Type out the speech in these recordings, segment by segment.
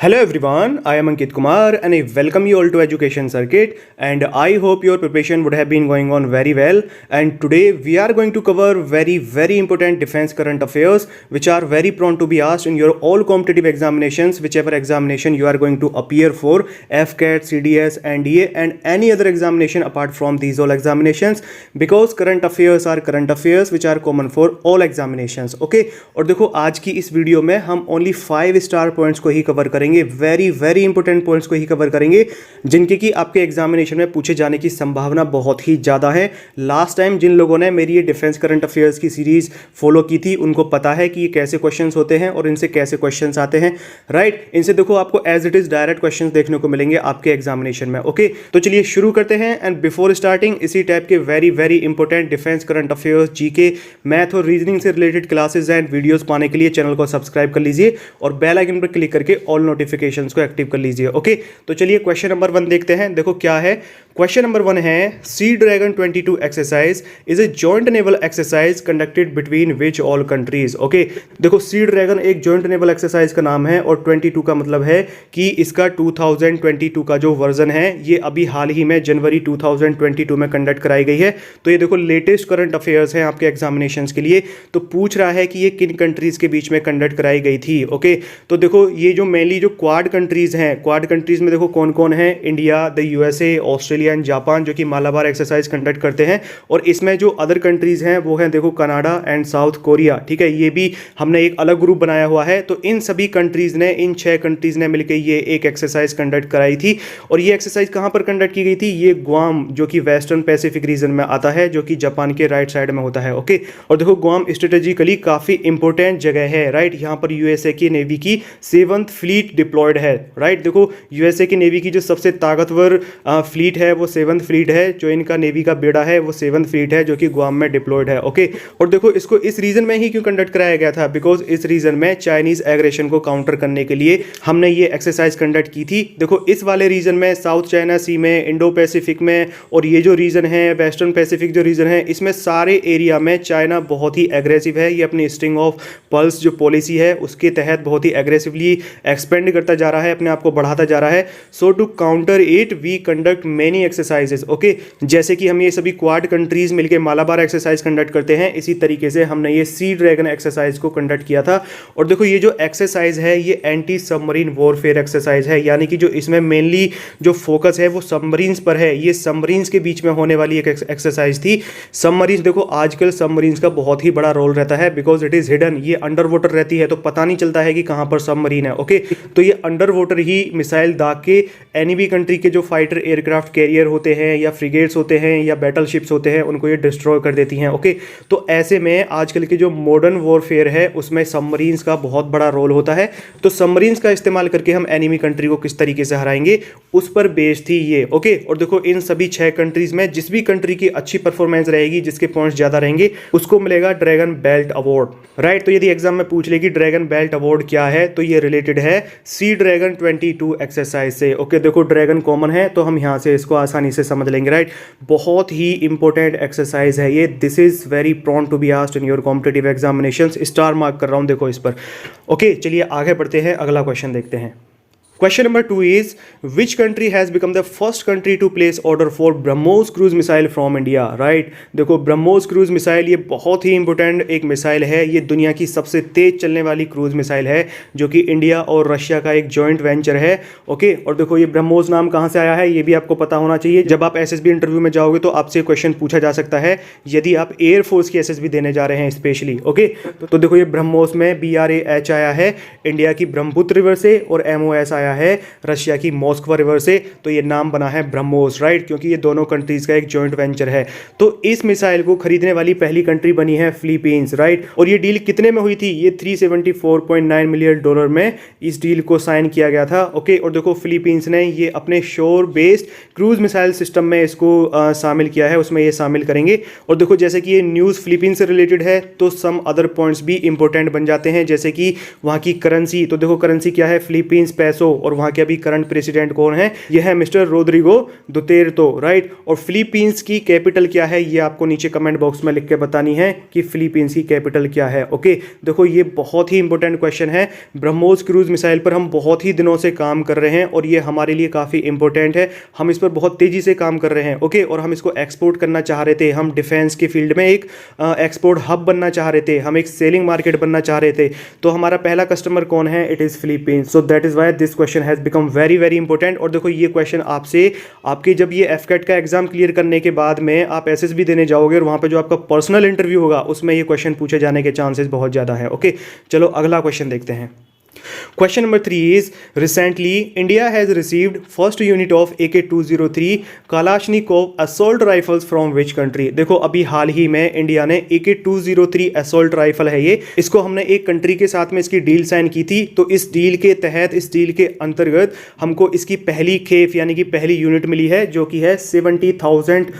Hello everyone, I am Ankit Kumar and I welcome you all to Education Circuit and I hope your preparation would have been going on very well, and today we are going to cover very important defense current affairs which are very prone to be asked in your all competitive examinations, whichever examination you are going to appear for, FCAT, CDS, NDA and any other examination apart from these all examinations, because current affairs are current affairs which are common for all examinations. Okay, और देखो आज की इस video में हम only 5 star points को ही cover करेंगे, very important points को ही कवर करेंगे जिनके कि आपके एग्जामिनेशन में पूछे जाने की संभावना बहुत ही ज़्यादा है। लास्ट टाइम जिन लोगों ने मेरी ये डिफेंस करंट अफेयर्स की सीरीज फॉलो की थी उनको पता है कि ये कैसे क्वेश्चंस होते हैं और इनसे कैसे क्वेश्चंस आते हैं, राइट। इनसे देखो आपको as it is direct questions देखने को मिलेंगे आपके एग्जामिनेशन में। ओके, तो चलिए शुरू करते हैं। एंड बिफोर स्टार्टिंग इसी टाइप के very important defence current affairs, GK, math और रीजनिंग से रिलेटेड क्लासेज एंड वीडियोस पाने के लिए चैनल को सब्सक्राइब कर लीजिए और बेल आइकन पर क्लिक करके ऑल नोटिफिकेशंस को एक्टिव कर लीजिए। ओके, तो चलिए क्वेश्चन नंबर 1 देखते हैं। देखो क्या है क्वेश्चन नंबर 1 है, sea dragon 22 exercise is a joint naval exercise conducted between which all countries. Okay, देखो सी ड्रैगन एक जॉइंट नेवल एक्सरसाइज का नाम है और 22 का मतलब है कि इसका 2022 का जो वर्जन है ये अभी हाल ही में जनवरी 2022 में कंडक्ट कराई गई है। तो ये देखो लेटेस्ट करंट अफेयर्स हैं आपके एग्जामिनेशंस के लिए। तो पूछ रहा है कि ये किन कंट्रीज के बीच में कंडक्ट कराई गई थी। ओके, तो देखो ये जो मेनली जो क्वाड कंट्रीज हैं, क्वाड कंट्रीज में देखो कौन कौन है, India, the USA, Australia and Japan, जो कि मालाबार एक्सरसाइज कंडक्ट करते हैं। और इसमें जो अदर कंट्रीज हैं वो हैं देखो कनाडा एंड साउथ कोरिया। ठीक है, ये भी हमने एक अलग ग्रुप बनाया हुआ है। तो इन सभी कंट्रीज ने, इन 6 कंट्रीज ने मिलकर ये एक एक्सरसाइज कंडक्ट कराई थी। और ये एक्सरसाइज कहां पर कंडक्ट की गई थी, ये ग्वाम जो कि वेस्टर्न पैसिफिक रीजन में आता है, जो कि जापान के राइट साइड में होता है। ओके, और देखो ग्वाम स्ट्रेटेजिकली काफी इंपॉर्टेंट जगह है, राइट। यहां पर यूएसए की नेवी की 7th फ्लीट डिप्लॉयड है, राइट। देखो यूएसए की नेवी की जो सबसे ताकतवर फ्लीट है वो 7th फ्लीट है, जो इनका नेवी का बेड़ा है वो 7th फ्लीट है, जो कि गुआम में डिप्लॉयड है। ओके, और देखो इसको इस रीजन में ही क्यों कंडक्ट कराया गया था, बिकॉज इस रीजन में चाइनीज एग्रेशन को काउंटर करने के लिए हमने ये एक्सरसाइज कंडक्ट की थी। देखो इस वाले रीजन में, साउथ चाइना सी में, इंडो पैसिफिक में, और ये जो रीजन है वेस्टर्न पैसिफिक जो रीजन है, इसमें सारे एरिया में चाइना बहुत ही एग्रेसिव है। ये अपनी स्ट्रिंग ऑफ पल्स जो पॉलिसी है उसके तहत बहुत ही एग्रेसिवली एक्सपेंड करता जा रहा है, अपने आप को बढ़ाता जा रहा है। So to counter it we conduct many exercises. Okay, जैसे कि हम ये सभी क्वाड कंट्रीज मिलकर मालाबार एक्सरसाइज कंडक्ट करते हैं, इसी तरीके से हमने ये सी ड्रैगन एक्सरसाइज को कंडक्ट किया था। और देखो ये जो एक्सरसाइज है ये एंटी सबमरीन वॉरफेयर एक्सरसाइज है, यानी कि जो इसमें मेनली जो फोकस है वो सबमरीन्स पर है। ये सबमरीन्स के बीच में होने वाली एक एक्सरसाइज थी। सबमरीन्स, देखो आजकल सबमरीन्स का बहुत ही बड़ा रोल रहता है, बिकॉज इट इज हिडन। ये अंडर वाटर रहती है तो पता नहीं चलता है कि कहां पर सबमरीन है। ओके, तो ये अंडर वाटर ही मिसाइल दाग के एनी भी कंट्री के जो फाइटर एयरक्राफ्ट कैरियर होते हैं या फ्रिगेट्स होते हैं या बैटल शिप्स होते हैं उनको ये डिस्ट्रॉय कर देती हैं। ओके, तो ऐसे में आजकल के जो मॉडर्न वॉरफेयर है उसमें सबमरीन्स का बहुत बड़ा रोल होता है। तो सबमरीन्स का इस्तेमाल करके हम एनिमी कंट्री को किस तरीके से हराएंगे उस पर बेस्ड थी ये। ओके, और देखो इन सभी 6 कंट्रीज में जिस भी कंट्री की अच्छी परफॉर्मेंस रहेगी, जिसके पॉइंट्स ज्यादा रहेंगे, उसको मिलेगा ड्रैगन बेल्ट अवार्ड, राइट। तो यदि एग्जाम में पूछ लेगी ड्रैगन बेल्ट अवार्ड क्या है, तो ये रिलेटेड है सी ड्रैगन 22 एक्सरसाइज से। ओके, देखो ड्रैगन कॉमन है तो हम यहां से इसको आसानी से समझ लेंगे, राइट। बहुत ही इंपॉर्टेंट एक्सरसाइज है ये। This is very prone to be asked in your competitive examinations. Star mark कर रहा हूं देखो इस पर। ओके, चलिए आगे बढ़ते हैं, अगला क्वेश्चन देखते हैं। Question number 2 is, which country has become the first country to place order for BrahMos cruise missile from India? Right? देखो BrahMos cruise missile ये बहुत ही इंपॉर्टेंट एक मिसाइल है। ये दुनिया की सबसे तेज चलने वाली क्रूज मिसाइल है, जो कि इंडिया और रशिया का एक जॉइंट वेंचर है। ओके, और देखो ये BrahMos नाम कहाँ से आया है ये भी आपको पता होना चाहिए। जब आप एसएसबी इंटरव्यू में जाओगे तो आपसे क्वेश्चन पूछा जा सकता है यदि आप एयरफोर्स की एसएसबी देने जा रहे हैं स्पेशली। ओके, तो देखो ये BrahMos में BRAH आया है इंडिया की ब्रह्मपुत्र रिवर से, और MOS आया है रशिया की मॉस्कवा रिवर से। तो ये नाम बना है ब्रह्मोस, राइट, क्योंकि ये दोनों कंट्रीज का एक जॉइंट वेंचर है। तो इस मिसाइल को खरीदने वाली पहली कंट्री बनी है फिलीपींस, राइट। और ये डील कितने में हुई थी, ये $374.9 मिलियन में इस डील को साइन किया गया था। ओके, और देखो फिलीपींस ने ये अपने शोर बेस्ड क्रूज मिसाइल सिस्टम में इसको शामिल किया है, उसमें ये शामिल करेंगे। और देखो जैसे कि ये न्यूज़ फिलीपींस से रिलेटेड है तो सम अदर पॉइंट्स भी इंपॉर्टेंट बन जाते हैं, जैसे कि वहाँ की करेंसी। तो देखो करेंसी क्या है, फिलीपींस पैसो। और वहाँ के अभी करंट प्रेसिडेंट कौन है, यह है मिस्टर रोड्रिगो दुतेर्तो, राइट। और फिलीपींस की कैपिटल क्या है, ये आपको नीचे कमेंट बॉक्स में लिख के बतानी है कि फिलीपींस की कैपिटल क्या है। ओके, देखो ये बहुत ही इंपॉर्टेंट क्वेश्चन है। ब्रह्मोस क्रूज मिसाइल पर हम बहुत ही दिनों से काम कर रहे हैं और ये हमारे लिए काफ़ी इंपॉर्टेंट है। हम इस पर बहुत तेजी से काम कर रहे हैं। ओके, और हम इसको एक्सपोर्ट करना चाह रहे थे। हम डिफेंस के फील्ड में एक एक्सपोर्ट हब बनना चाह रहे थे, हम एक सेलिंग मार्केट बनना चाह रहे थे। तो हमारा पहला कस्टमर कौन है, it is Philippines. So that is why this question has become very very important. और देखो ये क्वेश्चन आपसे आपके जब ये एफकेट का एग्जाम क्लियर करने के बाद में आप एसएसबी देने जाओगे और वहाँ पे जो आपका पर्सनल इंटरव्यू होगा उसमें ये क्वेश्चन पूछे जाने के चांसेस बहुत ज़्यादा है। ओके, चलो अगला क्वेश्चन देखते हैं। Question number 3 is recently India has received first unit of AK-203 Kalashnikov assault rifles from which country। देखो अभी हाल ही में इंडिया ने AK-203 assault rifle है ये, इसको हमने एक कंट्री के साथ में इसकी डील साइन की थी। तो इस डील के तहत, इस डील के अंतर्गत हमको इसकी पहली खेप यानी कि पहली यूनिट मिली है जो कि है 70,000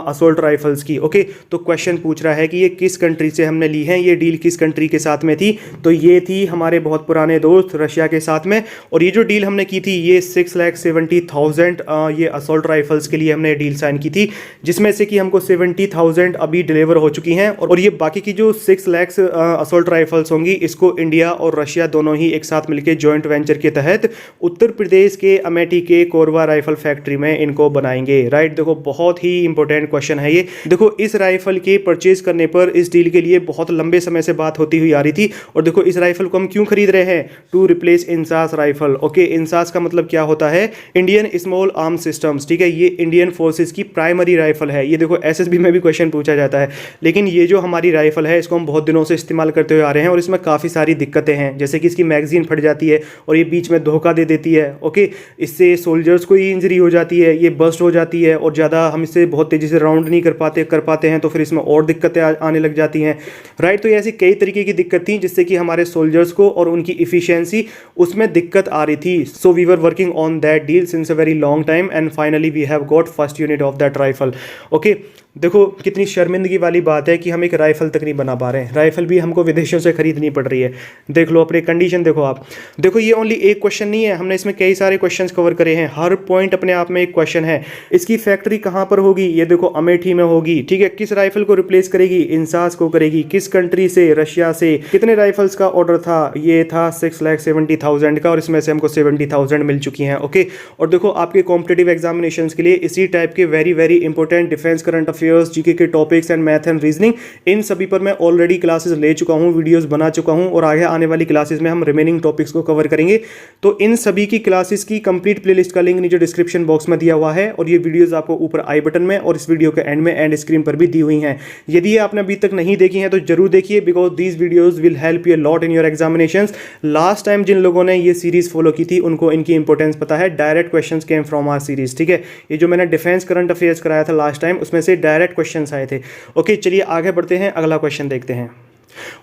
असोल्ट राइफल्स की। ओके, तो क्वेश्चन पूछ रहा है कि ये किस कंट्री से हमने ली है, ये डील किस कंट्री के साथ में थी। तो ये थी हमारे बहुत पुराने दोस्त रशिया के साथ में। और ये जो डील हमने की थी ये 6,70,000 ये असोल्ट राइफल्स के लिए हमने डील साइन की थी, जिसमें से कि हमको 70,000 अभी डिलीवर हो चुकी हैं। और ये बाकी की जो 6 लाख असोल्ट राइफल्स होंगी इसको इंडिया और रशिया दोनों ही एक साथ मिलकर जॉइंट वेंचर के तहत उत्तर प्रदेश के अमेठी के कोरबा राइफल फैक्ट्री में इनको बनाएंगे, राइट। देखो बहुत ही इंपॉर्टेंट क्वेश्चन है ये। देखो इस राइफल के परचेज करने पर इस डील के लिए बहुत लंबे समय से बात होती हुई आ रही थी। और देखो इस राइफल को हम क्यों खरीद रहे हैं, to replace INSAS rifle. Okay, INSAS का मतलब क्या होता है, इंडियन स्मॉल आर्म सिस्टम्स, ठीक है। ये इंडियन फोर्सेस की प्राइमरी राइफल है। ये देखो एसएसबी में भी क्वेश्चन पूछा जाता है। लेकिन ये जो हमारी राइफल है इसको हम बहुत दिनों से इस्तेमाल करते हुए आ रहे हैं और इसमें काफ़ी सारी दिक्कतें हैं, जैसे कि इसकी मैगजीन फट जाती है और ये बीच में धोखा दे देती है। ओके, इससे सोल्जर्स को ही इंजरी हो जाती है, ये बस्ट हो जाती है और ज़्यादा हम इससे बहुत तेज़ी से राउंड नहीं कर पाते हैं, तो फिर इसमें और दिक्कतें आने लग जाती हैं, राइट। तो ये ऐसी कई तरीके की दिक्कत थी जिससे कि हमारे सोल्जर्स को और उनकी इफिशियंसी उसमें दिक्कत आ रही थी। So we were working on that deal since a very long time and finally we have got first unit of that rifle. Okay, देखो कितनी शर्मिंदगी वाली बात है कि हम एक राइफल तक नहीं बना पा रहे हैं, राइफल भी हमको विदेशों से खरीदनी पड़ रही है। देख लो अपनी कंडीशन, देखो आप। देखो ये ओनली एक क्वेश्चन नहीं है, हमने इसमें कई सारे क्वेश्चंस कवर करे हैं, हर पॉइंट अपने आप में एक क्वेश्चन है। इसकी फैक्ट्री कहाँ पर होगी, ये देखो अमेठी में होगी, ठीक है। किस राइफल को रिप्लेस करेगी, इंसास को करेगी। किस कंट्री से, रशिया से। कितने राइफल्स का ऑर्डर था, ये था 6,70,000 का और इसमें से हमको 70,000 मिल चुकी हैं। ओके, और देखो आपके कॉम्पिटिटिव एग्जामिनेशन के लिए इसी टाइप के very very important defence current affairs, GK के topics and math and reasoning, इन सभी पर मैं ऑलरेडी क्लासेस ले चुका हूं, वीडियोस बना चुका हूं और आगे आने वाली क्लासेस में हम रिमेनिंग टॉपिक्स को कवर करेंगे। तो इन सभी की क्लासेस की कंप्लीट प्लेलिस्ट का लिंक नीचे डिस्क्रिप्शन बॉक्स में दिया हुआ है और ये वीडियोस आपको ऊपर आई बटन में और इस वीडियो के एंड में एंड स्क्रीन पर भी दी हुई हैं। यदि ये आपने अभी तक नहीं देखी हैं तो जरूर देखिए, because these videos will help you lot in your examinations. Last time जिन लोगों ने ये सीरीज फॉलो की थी उनको इनकी इंपॉर्टेंस पता है। Direct questions came from our series, ठीक है। ये जो मैंने डिफेंस करंट अफेयर्स कराया था लास्ट टाइम उसमें से डायरेक्ट क्वेश्चंस आए थे। ओके, चलिए आगे बढ़ते हैं, अगला क्वेश्चन देखते हैं।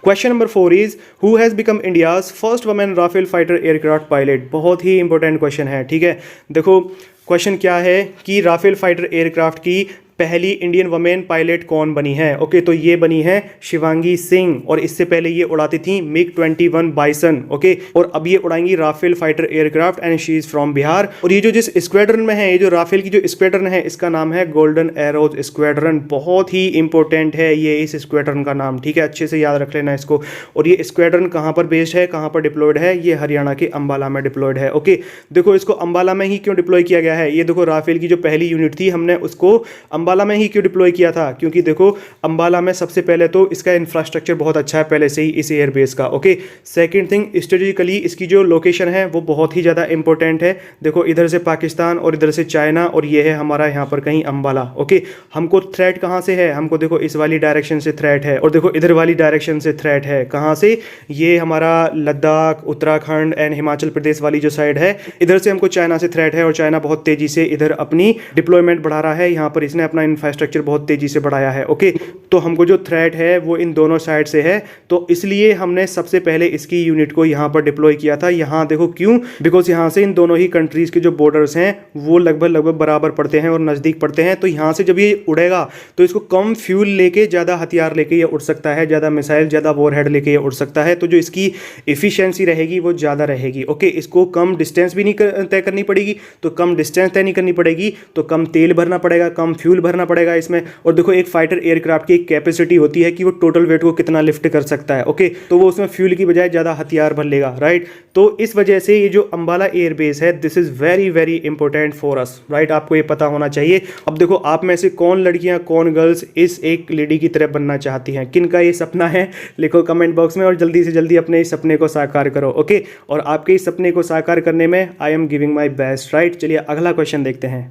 Question number 4 is who has become India's first women Rafale fighter aircraft pilot. बहुत ही इंपॉर्टेंट क्वेश्चन है, ठीक है। देखो क्वेश्चन क्या है कि राफेल फाइटर एयरक्राफ्ट की पहली इंडियन वुमेन पायलट कौन बनी है। ओके, तो ये बनी है शिवांगी सिंह और इससे पहले ये उड़ाती थी MiG-21 बाइसन। ओके, और अब ये उड़ाएंगी Rafale fighter aircraft and she is from Bihar. और ये जो जिस स्क्वाड्रन में है, ये जो राफेल की जो स्क्वाड्रन है इसका नाम है गोल्डन एरोज स्क्वाड्रन। बहुत ही इंपॉर्टेंट है ये इस स्क्वाड्रन का नाम, ठीक है, अच्छे से याद रख लेना इसको। और ये स्क्वाड्रन कहाँ पर बेस्ड है, कहाँ पर डिप्लॉयड है, ये हरियाणा के अंबाला में डिप्लॉयड है। ओके, देखो इसको अंबाला में ही क्यों डिप्लॉय किया गया है, ये देखो राफेल की जो पहली यूनिट थी हमने उसको अंबाला में ही क्यों डिप्लॉय किया था, क्योंकि देखो अंबाला में सबसे पहले तो इसका इंफ्रास्ट्रक्चर बहुत अच्छा है पहले से ही इस एयरबेस का। ओके, सेकंड थिंग स्ट्रेटेजिकली इसकी जो लोकेशन है वो बहुत ही ज़्यादा इंपॉर्टेंट है। देखो इधर से पाकिस्तान और इधर से चाइना और ये है हमारा यहाँ पर कहीं अंबाला। ओके, हमको थ्रेट कहाँ से है, हमको देखो इस वाली डायरेक्शन से थ्रेट है और देखो इधर वाली डायरेक्शन से थ्रेट है। कहाँ से, ये हमारा लद्दाख, उत्तराखंड एंड हिमाचल प्रदेश वाली जो साइड है, इधर से हमको चाइना से थ्रेट है और चाइना बहुत तेजी से इधर अपनी डिप्लॉयमेंट बढ़ा रहा है। यहाँ पर इसने अपना अपना इंफ्रास्ट्रक्चर बहुत तेज़ी से बढ़ाया है। ओके, तो हमको जो थ्रेट है वो इन दोनों साइड से है, तो इसलिए हमने सबसे पहले इसकी यूनिट को यहाँ पर डिप्लॉय किया था। यहाँ देखो क्यों, बिकॉज यहाँ से इन दोनों ही कंट्रीज़ के जो बॉर्डर्स हैं वो लगभग बराबर पड़ते हैं और नज़दीक पड़ते हैं। तो यहाँ से जब ये उड़ेगा तो इसको कम फ्यूल लेके, ज़्यादा हथियार लेके ये उड़ सकता है, ज़्यादा मिसाइल, ज़्यादा वॉरहेड लेके ये उड़ सकता है। तो जो इसकी एफिशिएंसी रहेगी वो ज़्यादा रहेगी। ओके, इसको कम डिस्टेंस भी नहीं तय करनी पड़ेगी, तो कम डिस्टेंस तय नहीं करनी पड़ेगी तो कम तेल भरना पड़ेगा, कम फ्यूल भरना पड़ेगा इसमें। और देखो एक फाइटर एयरक्राफ्ट की एक कैपेसिटी होती है कि वो टोटल वेट को कितना लिफ्ट कर सकता है। ओके, तो वो उसमें फ्यूल की बजाय ज़्यादा हथियार भर लेगा, राइट। तो इस वजह से ये जो अंबाला एयरबेस है, this is very very important for us, right. आपको ये पता होना चाहिए। अब देखो आप में से कौन लड़कियां, कौन गर्ल्स इस एक लेडी की तरह बनना चाहती हैं, किनका ये सपना है, लिखो कमेंट बॉक्स में और जल्दी से जल्दी अपने इस सपने को साकार करो। ओके, और आपके इस सपने को साकार करने में I am giving my best, right. चलिए अगला क्वेश्चन देखते हैं।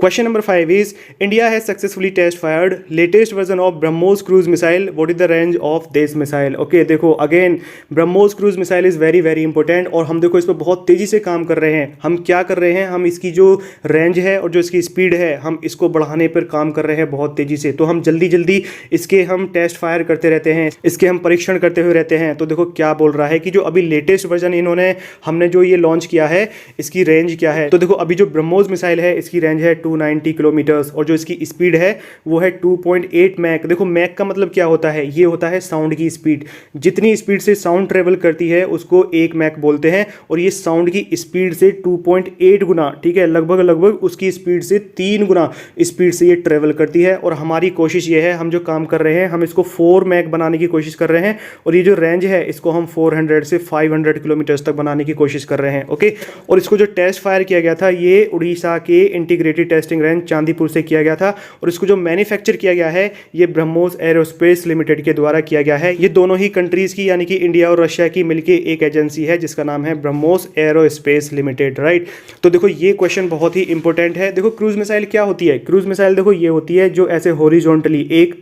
Question number 5 is India has successfully test fired latest version of BrahMos cruise missile. What is the range of this missile? Okay, देखो again BrahMos cruise missile is very very important और हम देखो इस पर बहुत तेज़ी से काम कर रहे हैं। हम क्या कर रहे हैं, हम इसकी जो रेंज है और जो इसकी स्पीड है हम इसको बढ़ाने पर काम कर रहे हैं बहुत तेज़ी से। तो हम जल्दी जल्दी इसके हम टेस्ट फायर करते रहते हैं, इसके हम परीक्षण करते हुए रहते हैं। तो देखो क्या बोल रहा है कि जो अभी लेटेस्ट वर्जन इन्होंने हमने जो ये लॉन्च किया है इसकी रेंज क्या है। तो देखो अभी जो BrahMos मिसाइल है इसकी रेंज है 290 किलोमीटर्स और जो इसकी स्पीड है वो है 2.8 मैक। देखो मैक का मतलब क्या होता है, ये होता है साउंड की स्पीड। जितनी स्पीड से साउंड ट्रेवल करती है उसको 1 मैक बोलते हैं और ये साउंड की स्पीड से 2.8 गुना, ठीक है, लगभग उसकी स्पीड से 3 गुना स्पीड से ये ट्रेवल करती है। और हमारी कोशिश ये है, हम जो काम कर रहे हैं हम इसको 4 मैक बनाने की कोशिश कर रहे हैं और ये जो रेंज है इसको हम 400 से 500 किलोमीटर्स तक बनाने की कोशिश कर रहे हैं। ओके, और इसको जो टेस्ट फायर किया गया था ये उड़ीसा के इंटीग्रेटेड टेस्टिंग रेंज चांदीपुर से किया गया था और इसको जो मैन्युफैक्चर किया गया है ये ब्रह्मोस एरोस्पेस लिमिटेड के द्वारा किया गया है। ये दोनों ही कंट्रीज की यानी कि इंडिया और रशिया की मिलके एक एजेंसी है जिसका नाम है ब्रह्मोस एरोस्पेस लिमिटेड, राइट। तो देखो ये क्वेश्चन बहुत ही इंपॉर्टेंट है। देखो क्रूज मिसाइल क्या होती है, क्रूज मिसाइल देखो ये होती है जो ऐसे हॉरिजॉन्टली एक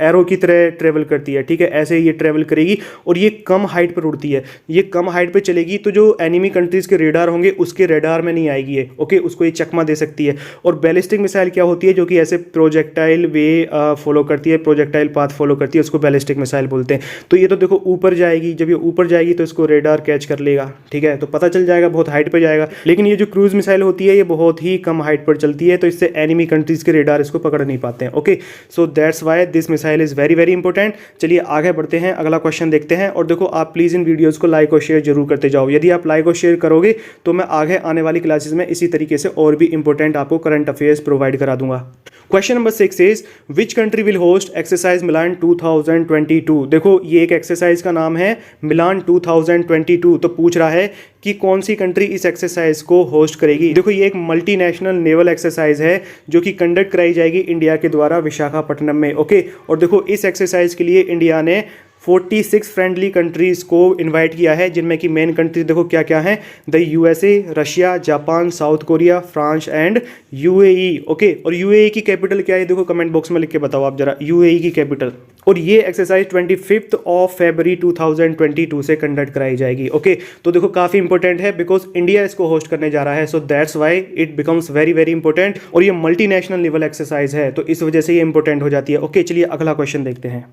एरो की तरह ट्रेवल करती है, ठीक है, ऐसे ये ट्रेवल करेगी और ये कम हाइट पर उड़ती है। ये कम हाइट पर चलेगी तो जो एनिमी कंट्रीज के रेडार होंगे उसके रेडार में नहीं आएगी ये, ओके, उसको ये चकमा दे सकती है। और बैलिस्टिक मिसाइल क्या होती है, जो कि ऐसे प्रोजेक्टाइल वे फॉलो करती है, प्रोजेक्टाइल पाथ फॉलो करती है, उसको बैलिस्टिक मिसाइल बोलते हैं। तो ये तो देखो ऊपर जाएगी, जब ये ऊपर जाएगी तो इसको रेडार कैच कर लेगा, ठीक है, तो पता चल जाएगा, बहुत हाइट पर जाएगा। लेकिन ये जो क्रूज मिसाइल होती है ये बहुत ही कम हाइट पर चलती है तो इससे एनिमी कंट्रीज के रेडार इसको पकड़ नहीं पाते हैं। Okay, so that's why this missile is very very important. चलिए आगे बढ़ते हैं, अगला क्वेश्चन देखते हैं। और देखो आप प्लीज़ इन वीडियोज़ को लाइक और शेयर जरूर करते जाओ। यदि आप लाइक और शेयर करोगे तो मैं आगे आने वाली क्लासेस में इसी तरीके से और भी इंपॉर्टेंट आपको करंट अफेयर्स प्रोवाइड करा दूंगा। Question number 6 is which country will host exercise Milan 2022। देखो ये एक एक्सरसाइज का नाम है मिलान 2022। तो पूछ रहा है कि कौन सी कंट्री इस एक्सरसाइज को होस्ट करेगी। देखो ये एक मल्टीनेशनल नेवल एक्सरसाइज है जो कि कंडक्ट कराई जाएगी इंडिया के द्वारा विशाखापट्टनम में। ओके, और देखो इस एक्सरसाइज के लिए इंडिया ने 46 फ्रेंडली कंट्रीज को इनवाइट किया है, जिनमें कि मेन कंट्रीज देखो क्या क्या हैं, the USA, Russia, Japan, south Korea, France and UAE. Okay, और यूएई की कैपिटल क्या है देखो कमेंट बॉक्स में लिख के बताओ आप जरा, यूएई की कैपिटल। और ये एक्सरसाइज 25 फरवरी 2022 से कंडक्ट कराई जाएगी। ओके, तो देखो काफ़ी इंपॉर्टेंट है बिकॉज इंडिया इसको होस्ट करने जा रहा है, so that's why it becomes very very important. और ये मल्टीनेशनल लेवल एक्सरसाइज है तो इस वजह से ये इंपॉर्टेंट हो जाती है। ओके, चलिए अगला क्वेश्चन देखते हैं।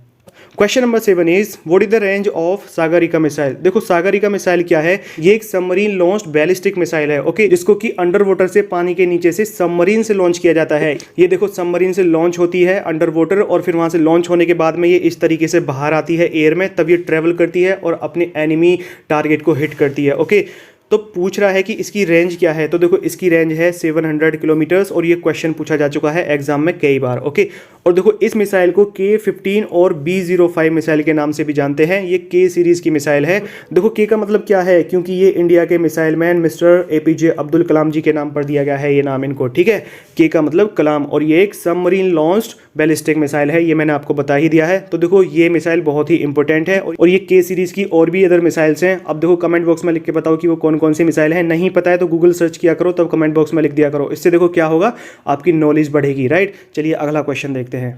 Question number 7 is what is the range of Sagarika missile. देखो सागरिका मिसाइल क्या है, ये एक सबमरीन लॉन्च्ड बैलिस्टिक मिसाइल है, ओके, जिसको कि अंडर वाटर से, पानी के नीचे से सबमरीन से लॉन्च किया जाता है। ये देखो सबमरीन से लॉन्च होती है अंडर वाटर और फिर वहां से लॉन्च होने के बाद में ये इस तरीके से बाहर आती है एयर में, तब ये ट्रेवल करती है और अपने एनिमी टारगेट को हिट करती है। ओके, तो पूछ रहा है कि इसकी रेंज क्या है। तो देखो इसकी रेंज है 700 किलोमीटर्स और ये क्वेश्चन पूछा जा चुका है एग्जाम में कई बार। ओके, और देखो इस मिसाइल को K-15 और B-05 मिसाइल के नाम से भी जानते हैं। ये K सीरीज़ की मिसाइल है। देखो K का मतलब क्या है, क्योंकि ये इंडिया के missile man mister APJ Abdul Kalam ji के नाम पर दिया गया है ये नाम इनको, ठीक है, K का मतलब कलाम। और ये एक सबमरीन लॉन्च्ड बैलिस्टिक मिसाइल है, ये मैंने आपको बता ही दिया है। तो देखो ये मिसाइल बहुत ही इंपॉर्टेंट है और ये K सीरीज़ की और भी अदर मिसाइल्स हैं। अब देखो कमेंट बॉक्स में लिख के बताओ कि वो कौन कौन सी मिसाइल है। नहीं पता है तो गूगल सर्च किया करो, तब कमेंट बॉक्स में लिख दिया करो। इससे देखो क्या होगा, आपकी नॉलेज बढ़ेगी, राइट। चलिए अगला क्वेश्चन देखते हैं।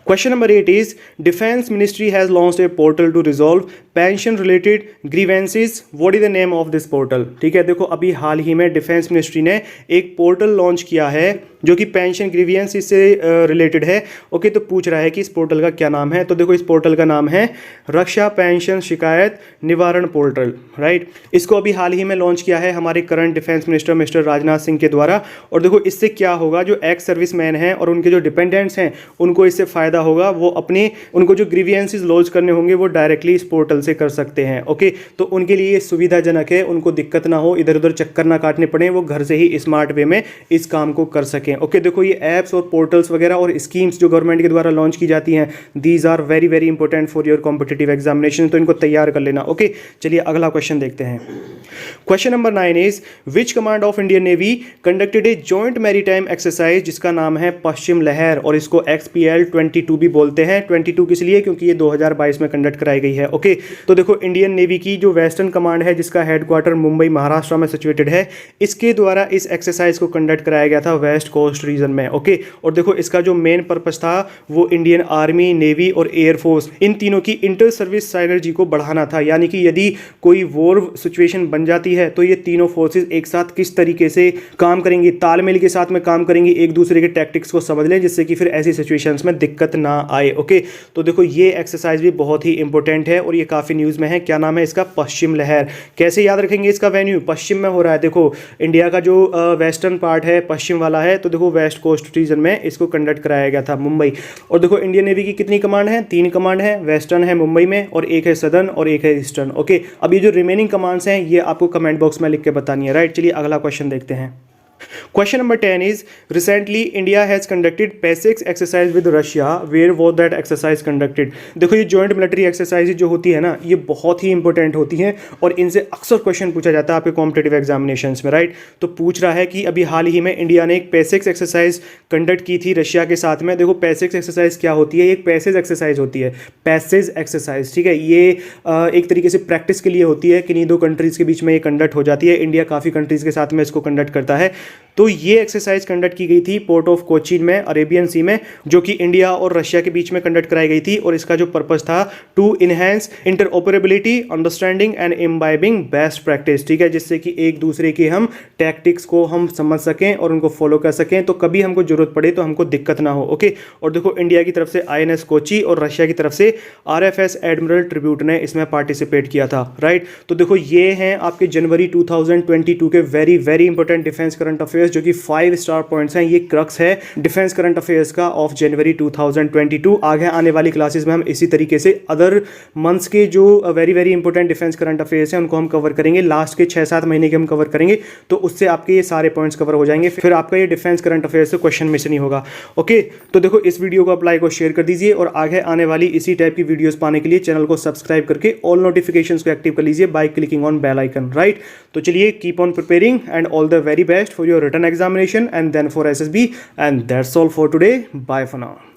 Question number 8 is Defense Ministry has launched a portal to resolve pension related grievances. What is the name of this portal? ठीक है, देखो अभी हाल ही में डिफेंस मिनिस्ट्री ने एक पोर्टल लॉन्च किया है जो कि पेंशन ग्रीवियंस से रिलेटेड है। ओके, तो पूछ रहा है कि इस पोर्टल का क्या नाम है। तो देखो इस पोर्टल का नाम है रक्षा पेंशन शिकायत निवारण पोर्टल, राइट। इसको अभी हाल ही में लॉन्च किया है हमारे current defence minister mister Rajnath Singh के द्वारा। और देखो इससे क्या होगा, जो एक्स सर्विसमैन हैं और उनके जो डिपेंडेंट्स हैं उनको इससे फ़ायदा होगा। वो अपने उनको जो ग्रीवियंसेस लॉन्च करने होंगे वो डायरेक्टली इस पोर्टल से कर सकते हैं। ओके, तो उनके लिए ये सुविधाजनक है, उनको दिक्कत ना हो, इधर उधर चक्कर ना काटने पड़े, वो घर से ही स्मार्ट वे में इस काम को कर सकें। ओके, देखो ये ऐप्स और पोर्टल्स वगैरह और स्कीम्स जो गवर्नमेंट के द्वारा लॉन्च की जाती हैं, these are very very important for your competitive examination, तो इनको तैयार कर लेना। ओके, चलिए अगला क्वेश्चन देखते हैं। Question number 9 is which command of Indian navy conducted a joint maritime exercise जिसका नाम है पश्चिम लहर, और इसको XPL 22 भी बोलते हैं। 22 किस लिए, क्योंकि ये 2022 में कंडक्ट कराई गई है। ओके, तो देखो इंडियन नेवी की जो वेस्टर्न कमांड है जिसका हेडक्वार्टर मुंबई महाराष्ट्र में सिचुएटेड है, इसके द्वारा इस एक्सरसाइज को कंडक्ट कराया गया था वेस्ट कोस्ट रीजन में। ओके, और देखो इसका जो मेन पर्पस था वो इंडियन आर्मी, नेवी और एयरफोर्स इन तीनों की इंटर सर्विस साइनर्जी को बढ़ाना था। यानी कि यदि कोई वॉर सिचुएशन बन जाती है तो ये तीनों फोर्सेस एक साथ किस तरीके से काम करेंगी, तालमेल के साथ में काम करेंगी, एक दूसरे के टैक्टिक्स को समझ लें जिससे कि फिर ऐसी सिचुएशंस में दिक्कत ना आए। ओके, तो देखो ये एक्सरसाइज भी बहुत ही इंपॉर्टेंट है और ये काफ़ी न्यूज़ में है। क्या नाम है इसका? पश्चिम लहर। कैसे याद रखेंगे इसका वेन्यू? पश्चिम में हो रहा है। देखो इंडिया का जो वेस्टर्न पार्ट है पश्चिम वाला है, तो देखो वेस्ट कोस्ट रीजन में इसको कंडक्ट कराया गया था मुंबई। और देखो इंडियन नेवी की कितनी कमांड है? 3 कमांड है। वेस्टर्न है मुंबई में, और एक है सदर्न और एक है ईस्टर्न। ओके, अब ये जो रिमेनिंग कमांड्स हैं ये आपको कमेंट बॉक्स में लिख के बतानी है, राइट। चलिए अगला क्वेश्चन देखते हैं। Question number 10 is recently India has conducted PASIX exercise with Russia. Where was that exercise conducted? देखो ये जॉइंट मिलिट्री एक्सरसाइज जो होती है ना, ये बहुत ही इंपॉर्टेंट होती हैं और इनसे अक्सर क्वेश्चन पूछा जाता है आपके कॉम्पिटिटिव एग्जामिनेशंस में, राइट। तो पूछ रहा है कि अभी हाल ही में इंडिया ने एक PASIX एक्सरसाइज कंडक्ट की थी रशिया के साथ में। देखो PASIX एक्सरसाइज क्या होती है? एक पैसेज एक्सरसाइज होती है, पैसेज एक्सरसाइज, ठीक है। ये एक तरीके से प्रैक्टिस के लिए होती है, किन्हीं 2 कंट्रीज़ के बीच में ये कंडक्ट हो जाती है। इंडिया काफ़ी कंट्रीज़ के साथ में इसको कंडक्ट करता है। तो ये एक्सरसाइज कंडक्ट की गई थी पोर्ट ऑफ कोचीन में, अरेबियन सी में, जो कि इंडिया और रशिया के बीच में कंडक्ट कराई गई थी। और इसका जो पर्पस था to enhance interoperability, understanding and imbibing best practice, ठीक है, जिससे कि एक दूसरे के हम टैक्टिक्स को हम समझ सकें और उनको फॉलो कर सकें, तो कभी हमको जरूरत पड़े तो हमको दिक्कत ना हो। ओके, और देखो इंडिया की तरफ से INS कोची और रशिया की तरफ से RFS एडमिरल ट्रिब्यूट ने इसमें पार्टिसिपेट किया था, राइट। तो देखो ये हैं आपके जनवरी 2022 के very very important defence current affairs, जो कि 5 स्टार पॉइंट्स हैं। ये क्रक्स है डिफेंस करंट अफेयर्स का ऑफ जनवरी 2022। आगे आने वाली क्लासेस में हम इसी तरीके से अदर मंथ्स के जो very very important defence current affairs हैं उनको हम कवर करेंगे। लास्ट के 6-7 महीने के हम कवर करेंगे, तो उससे आपके ये सारे पॉइंट्स कवर हो जाएंगे, फिर आपका ये डिफेंस करंट अफेयर्स से क्वेश्चन मिस नहीं होगा। ओके, तो देखो इस वीडियो को अप्लाई को शेयर कर दीजिए और आगे आने वाली इसी टाइप की वीडियोस पाने के लिए चैनल को सब्सक्राइब करके ऑल नोटिफिकेशंस को एक्टिव कर लीजिए by clicking on bell icon, right. तो चलिए keep on preparing and all the very best for your written examination and then for SSB, and that's all for today. Bye for now.